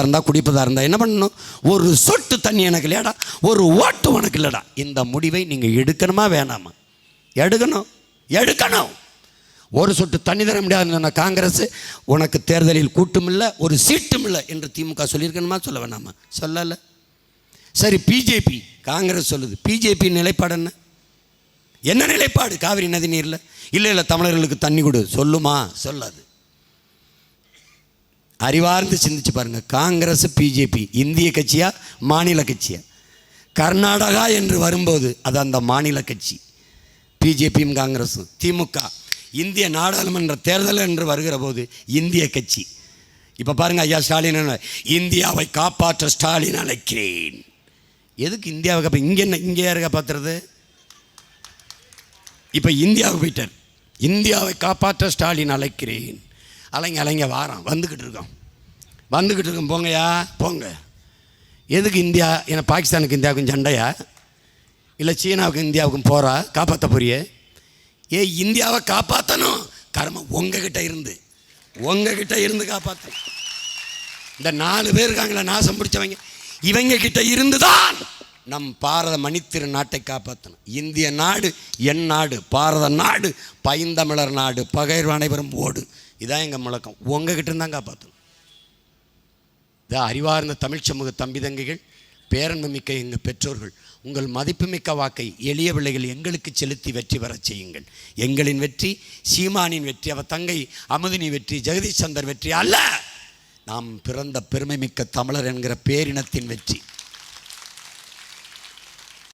இருந்தால் குடிப்பதாக இருந்தால் என்ன பண்ணணும்? ஒரு சொட்டு தண்ணி எனக்கு இல்லையாடா, ஒரு ஓட்டு உனக்கு இல்லைடா. இந்த முடிவை நீங்கள் எடுக்கணுமா வேணாமா? எடுக்கணும். ஒரு சொட்டு தண்ணி தர முடியாதுன்னு காங்கிரஸ் உனக்கு தேர்தலில் கூட்டும் இல்லை, ஒரு சீட்டும் இல்லை என்று திமுக சொல்லியிருக்கணுமா சொல்ல வேணாமா? சொல்லலை. சரி, பிஜேபி, காங்கிரஸ் சொல்லுது, பிஜேபி நிலைப்பாடு என்ன நிலைப்பாடு? காவிரி நதி நீரில் இல்லை தமிழர்களுக்கு தண்ணி கொடு சொல்லுமா? சொல்லாது. அறிவார்ந்து சிந்திச்சு பாருங்க. காங்கிரஸ் பிஜேபி இந்திய கட்சியா மாநில கட்சியா? கர்நாடகா என்று வரும்போது அது அந்த மாநில கட்சி பிஜேபியும் காங்கிரஸும். திமுக இந்திய நாடாளுமன்ற தேர்தல் என்று வருகிற போது இந்திய கட்சி. இப்போ பாருங்க, ஐயா ஸ்டாலின் இந்தியாவை காப்பாற்ற ஸ்டாலின் அழைக்கிறேன். எதுக்கு இந்தியாவை இங்கே யாரு காப்பாற்றுறது? இப்போ இந்தியாவுக்கு போயிட்டார். இந்தியாவை காப்பாற்ற ஸ்டாலின் அழைக்கிறேன். அலைங்க வாரம் வந்துக்கிட்டு இருக்கோம். போங்கயா போங்க. எதுக்கு இந்தியா? ஏன்னா பாகிஸ்தானுக்கு இந்தியாவுக்கும் சண்டையா? இல்லை சீனாவுக்கும் இந்தியாவுக்கும் போகிறா? காப்பாற்ற போறியே? இந்தியாவை காப்பாற்றணும். கர்மம் உங்ககிட்ட இருந்து காப்பாற்றணும். இந்த 4 பேர் இருக்காங்களா நாசம் பிடிச்சவங்க, இவங்க கிட்ட இருந்துதான் நம் பாரத மணித்திரு நாட்டை காப்பாற்றணும். இந்திய நாடு என் நாடு, பாரத நாடு பைந்தமிழர் நாடு, பகைவர் அனைவரும் ஓடு. இதான் எங்கள் முழக்கம். உங்ககிட்ட இருந்தால் காப்பாற்றணும். இதான் அறிவார்ந்த தமிழ் சமூக தம்பி தங்கைகள், பேரன்புமிக்க எங்கள் பெற்றோர்கள், உங்கள் மதிப்புமிக்க வாக்கை எளிய பிள்ளைகள் எங்களுக்கு செலுத்தி வெற்றி பெறச் செய்யுங்கள். எங்களின் வெற்றி சீமானின் வெற்றி, அவ தங்கை அமுதினி வெற்றி, ஜெகதீஷ் சந்தர் வெற்றி அல்ல, நாம் பிறந்த பெருமைமிக்க தமிழர் என்கிற பேரினத்தின் வெற்றி.